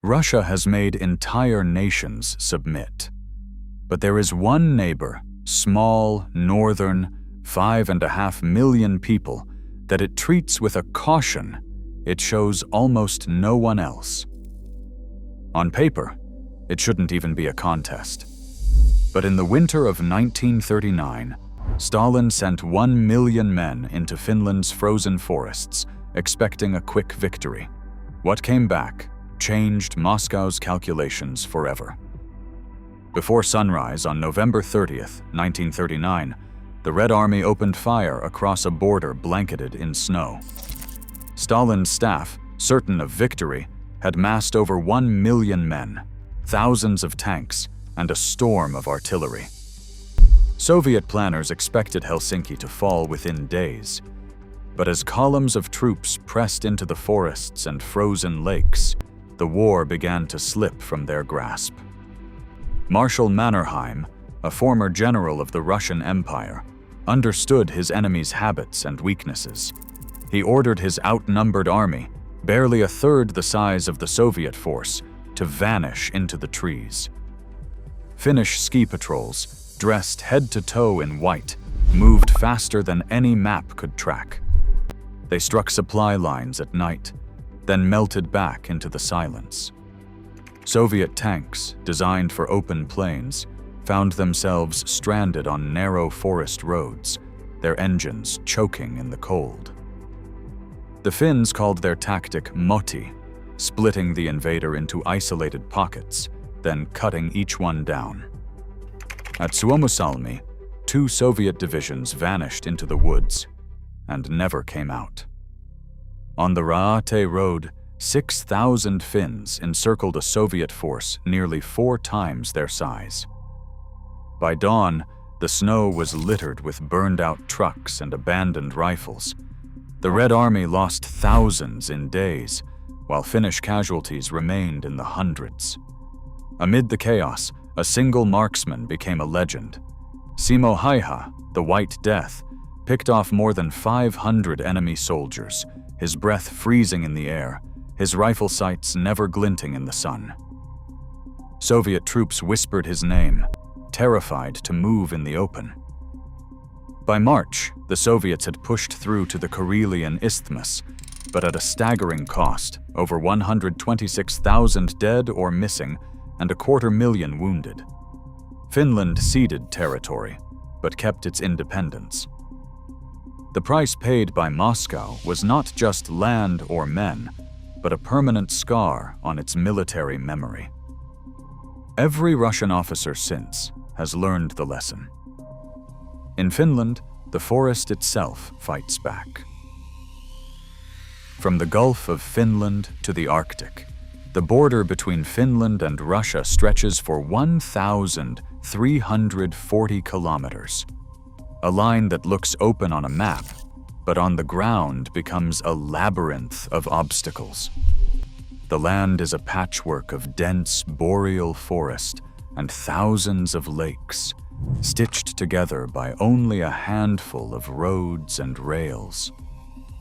Russia has made entire nations submit. But there is one neighbor, small, northern, 5.5 million people, that it treats with a caution it shows almost no one else. On paper, it shouldn't even be a contest. But in the winter of 1939, Stalin sent 1 million men into Finland's frozen forests, expecting a quick victory. What came back changed Moscow's calculations forever. Before sunrise on November 30th, 1939, the Red Army opened fire across a border blanketed in snow. Stalin's staff, certain of victory, had massed over 1 million men, thousands of tanks, and a storm of artillery. Soviet planners expected Helsinki to fall within days. But as columns of troops pressed into the forests and frozen lakes, the war began to slip from their grasp. Marshal Mannerheim, a former general of the Russian Empire, understood his enemy's habits and weaknesses. He ordered his outnumbered army, barely a third the size of the Soviet force, to vanish into the trees. Finnish ski patrols, dressed head to toe in white, moved faster than any map could track. They struck supply lines at night, then melted back into the silence. Soviet tanks, designed for open plains, found themselves stranded on narrow forest roads, their engines choking in the cold. The Finns called their tactic moti, splitting the invader into isolated pockets, then cutting each one down. At Suomussalmi, 2 Soviet divisions vanished into the woods and never came out. On the Raate Road, 6,000 Finns encircled a Soviet force nearly 4 times their size. By dawn, the snow was littered with burned-out trucks and abandoned rifles. The Red Army lost thousands in days, while Finnish casualties remained in the hundreds. Amid the chaos, a single marksman became a legend. Simo Haiha, the White Death, picked off more than 500 enemy soldiers, his breath freezing in the air, his rifle sights never glinting in the sun. Soviet troops whispered his name, terrified to move in the open. By March, the Soviets had pushed through to the Karelian Isthmus, but at a staggering cost, over 126,000 dead or missing and 250,000 wounded. Finland ceded territory, but kept its independence. The price paid by Moscow was not just land or men, but a permanent scar on its military memory. Every Russian officer since has learned the lesson. In Finland, the forest itself fights back. From the Gulf of Finland to the Arctic, the border between Finland and Russia stretches for 1,340 kilometers. A line that looks open on a map, but on the ground becomes a labyrinth of obstacles. The land is a patchwork of dense boreal forest and thousands of lakes, stitched together by only a handful of roads and rails.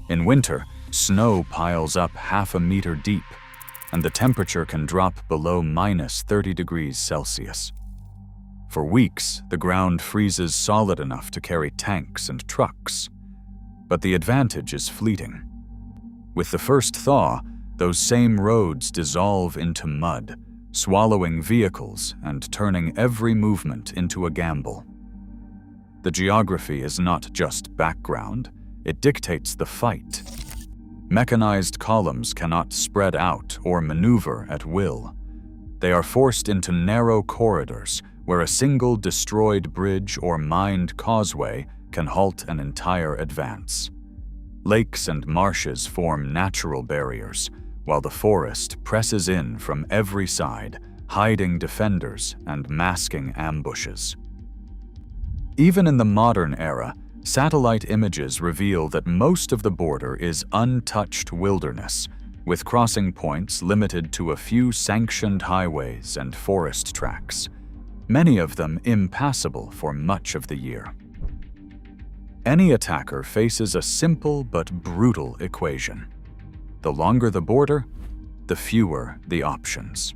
In winter, snow piles up half a meter deep, and the temperature can drop below -30 degrees Celsius. For weeks, the ground freezes solid enough to carry tanks and trucks. But the advantage is fleeting. With the first thaw, those same roads dissolve into mud, swallowing vehicles and turning every movement into a gamble. The geography is not just background, it dictates the fight. Mechanized columns cannot spread out or maneuver at will. They are forced into narrow corridors where a single destroyed bridge or mined causeway can halt an entire advance. Lakes and marshes form natural barriers, while the forest presses in from every side, hiding defenders and masking ambushes. Even in the modern era, satellite images reveal that most of the border is untouched wilderness, with crossing points limited to a few sanctioned highways and forest tracks, many of them impassable for much of the year. Any attacker faces a simple but brutal equation. The longer the border, the fewer the options.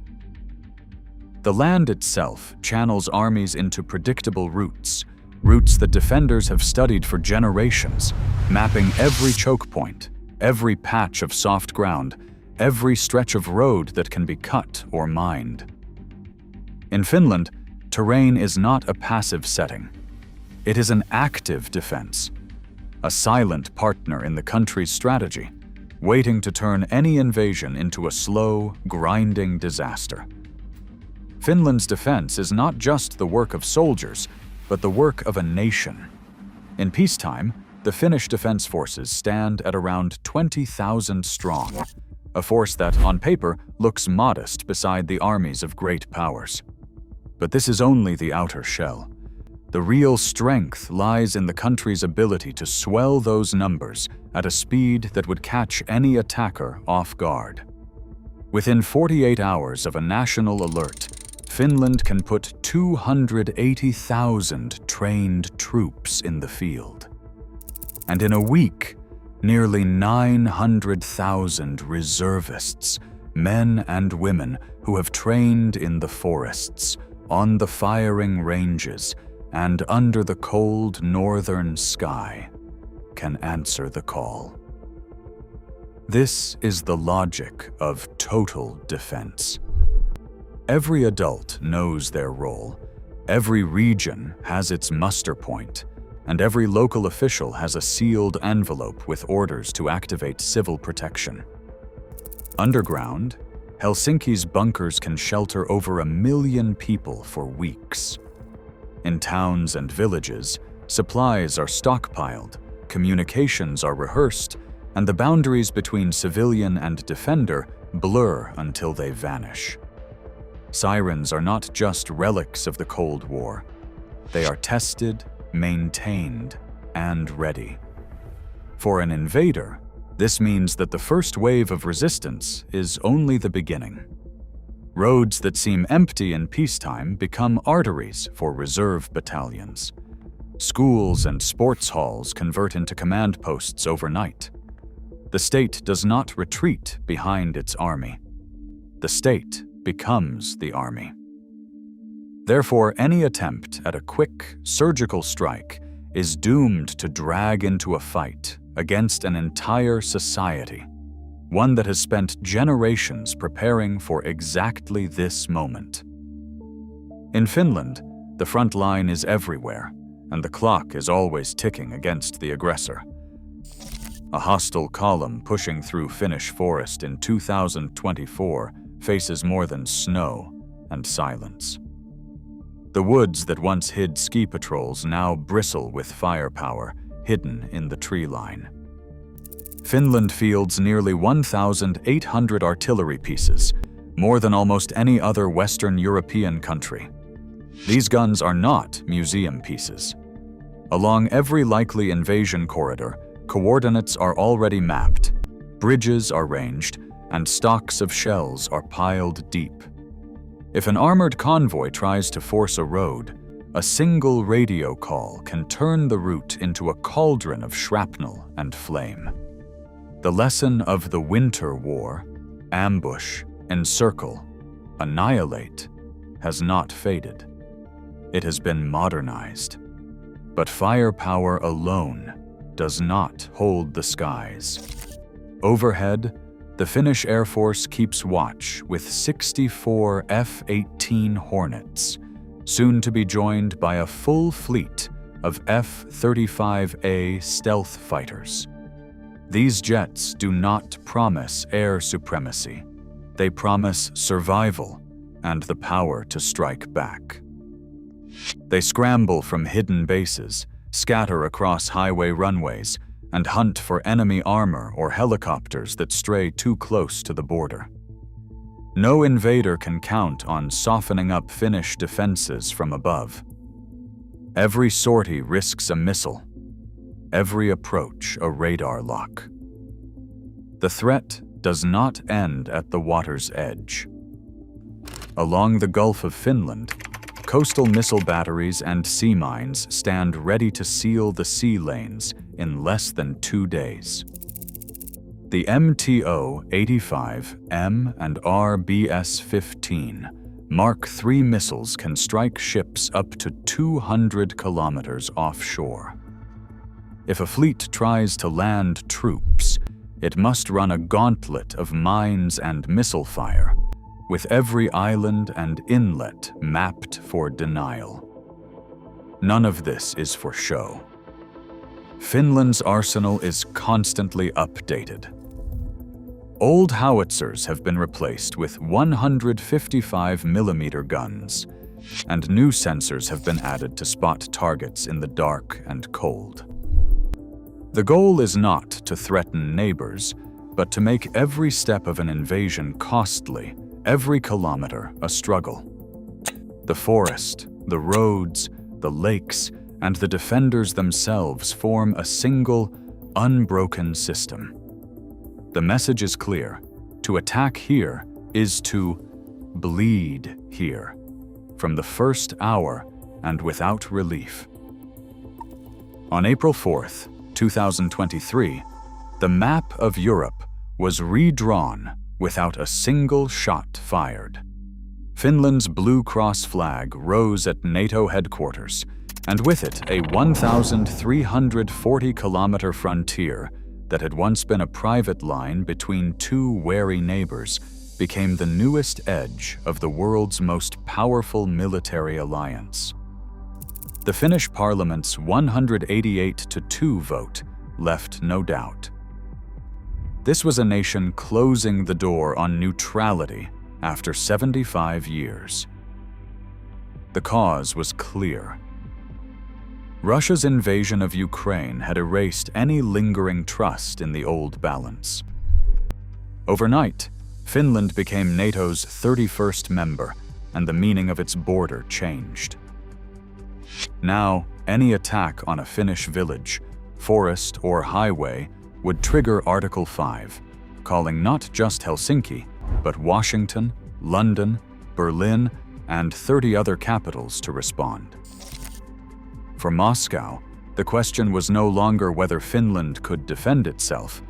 The land itself channels armies into predictable routes that defenders have studied for generations, mapping every choke point, every patch of soft ground, every stretch of road that can be cut or mined. In Finland, terrain is not a passive setting. It is an active defense, a silent partner in the country's strategy, waiting to turn any invasion into a slow, grinding disaster. Finland's defense is not just the work of soldiers, but the work of a nation. In peacetime, the Finnish defense forces stand at around 20,000 strong, a force that, on paper, looks modest beside the armies of great powers. But this is only the outer shell. The real strength lies in the country's ability to swell those numbers at a speed that would catch any attacker off guard. Within 48 hours of a national alert, Finland can put 280,000 trained troops in the field. And in a week, nearly 900,000 reservists, men and women who have trained in the forests, on the firing ranges, and under the cold northern sky, can answer the call. This is the logic of total defense. Every adult knows their role, every region has its muster point, and every local official has a sealed envelope with orders to activate civil protection. Underground, Helsinki's bunkers can shelter over 1 million people for weeks. In towns and villages, supplies are stockpiled, communications are rehearsed, and the boundaries between civilian and defender blur until they vanish. Sirens are not just relics of the Cold War. They are tested, maintained, and ready. For an invader, this means that the first wave of resistance is only the beginning. Roads that seem empty in peacetime become arteries for reserve battalions. Schools and sports halls convert into command posts overnight. The state does not retreat behind its army. The state becomes the army. Therefore, any attempt at a quick, surgical strike is doomed to drag into a fight against an entire society, one that has spent generations preparing for exactly this moment. In Finland, the front line is everywhere, and the clock is always ticking against the aggressor. A hostile column pushing through Finnish forest in 2024 faces more than snow and silence. The woods that once hid ski patrols now bristle with firepower hidden in the tree line. Finland fields nearly 1,800 artillery pieces, more than almost any other Western European country. These guns are not museum pieces. Along every likely invasion corridor, coordinates are already mapped, bridges are ranged, and stocks of shells are piled deep. If an armored convoy tries to force a road, a single radio call can turn the route into a cauldron of shrapnel and flame. The lesson of the Winter War, ambush, encircle, annihilate, has not faded. It has been modernized. But firepower alone does not hold the skies. Overhead, the Finnish Air Force keeps watch with 64 F-18 Hornets, soon to be joined by a full fleet of F-35A stealth fighters. These jets do not promise air supremacy. They promise survival and the power to strike back. They scramble from hidden bases, scatter across highway runways, and hunt for enemy armor or helicopters that stray too close to the border. No invader can count on softening up Finnish defenses from above. Every sortie risks a missile, every approach a radar lock. The threat does not end at the water's edge. Along the Gulf of Finland, coastal missile batteries and sea mines stand ready to seal the sea lanes in less than 2 days. The MTO-85M and RBS-15 Mark III missiles can strike ships up to 200 kilometers offshore. If a fleet tries to land troops, it must run a gauntlet of mines and missile fire, with every island and inlet mapped for denial. None of this is for show. Finland's arsenal is constantly updated. Old howitzers have been replaced with 155mm guns, and new sensors have been added to spot targets in the dark and cold. The goal is not to threaten neighbors, but to make every step of an invasion costly, every kilometer a struggle. The forest, the roads, the lakes, and the defenders themselves form a single, unbroken system. The message is clear. To attack here is to bleed here, from the first hour and without relief. On April 4th, 2023, the map of Europe was redrawn without a single shot fired. Finland's Blue Cross flag rose at NATO headquarters, and with it a 1,340-kilometer frontier that had once been a private line between two wary neighbors became the newest edge of the world's most powerful military alliance. The Finnish parliament's 188-2 vote left no doubt. This was a nation closing the door on neutrality after 75 years. The cause was clear. Russia's invasion of Ukraine had erased any lingering trust in the old balance. Overnight, Finland became NATO's 31st member, and the meaning of its border changed. Now, any attack on a Finnish village, forest, or highway would trigger Article 5, calling not just Helsinki, but Washington, London, Berlin, and 30 other capitals to respond. For Moscow, the question was no longer whether Finland could defend itself,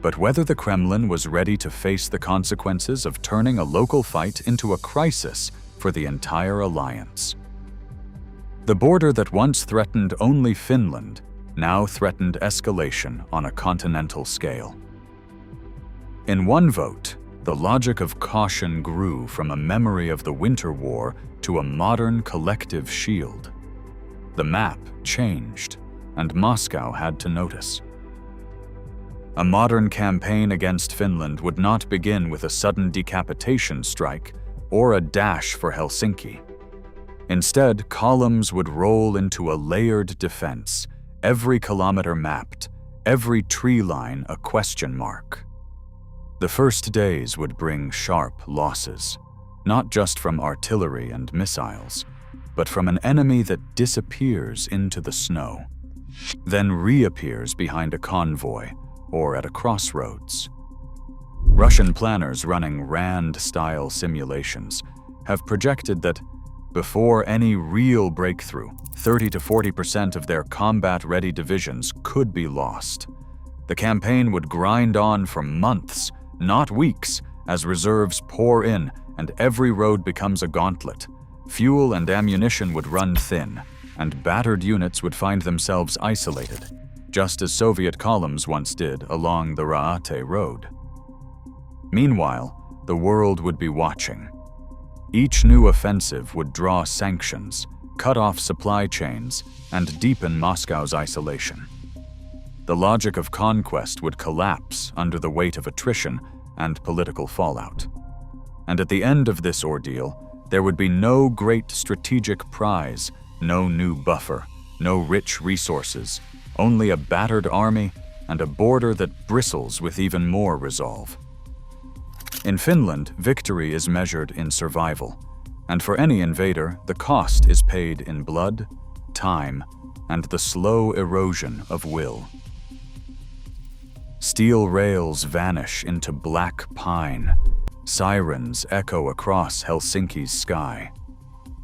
but whether the Kremlin was ready to face the consequences of turning a local fight into a crisis for the entire alliance. The border that once threatened only Finland now threatened escalation on a continental scale. In one vote, the logic of caution grew from a memory of the Winter War to a modern collective shield. The map changed, and Moscow had to notice. A modern campaign against Finland would not begin with a sudden decapitation strike or a dash for Helsinki. Instead, columns would roll into a layered defense, every kilometer mapped, every tree line a question mark. The first days would bring sharp losses, not just from artillery and missiles, but from an enemy that disappears into the snow, then reappears behind a convoy or at a crossroads. Russian planners running RAND-style simulations have projected that before any real breakthrough, 30 to 40% of their combat-ready divisions could be lost. The campaign would grind on for months, not weeks, as reserves pour in and every road becomes a gauntlet. Fuel and ammunition would run thin, and battered units would find themselves isolated, just as Soviet columns once did along the Raate Road. Meanwhile, the world would be watching. Each new offensive would draw sanctions, cut off supply chains, and deepen Moscow's isolation. The logic of conquest would collapse under the weight of attrition and political fallout. And at the end of this ordeal, there would be no great strategic prize, no new buffer, no rich resources, only a battered army and a border that bristles with even more resolve. In Finland, victory is measured in survival, and for any invader, the cost is paid in blood, time, and the slow erosion of will. Steel rails vanish into black pine. Sirens echo across Helsinki's sky.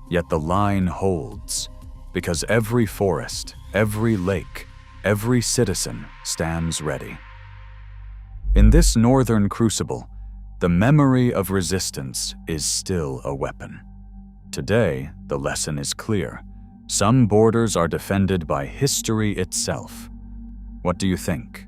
Yet the line holds, because every forest, every lake, every citizen stands ready. In this northern crucible, the memory of resistance is still a weapon. Today, the lesson is clear. Some borders are defended by history itself. What do you think?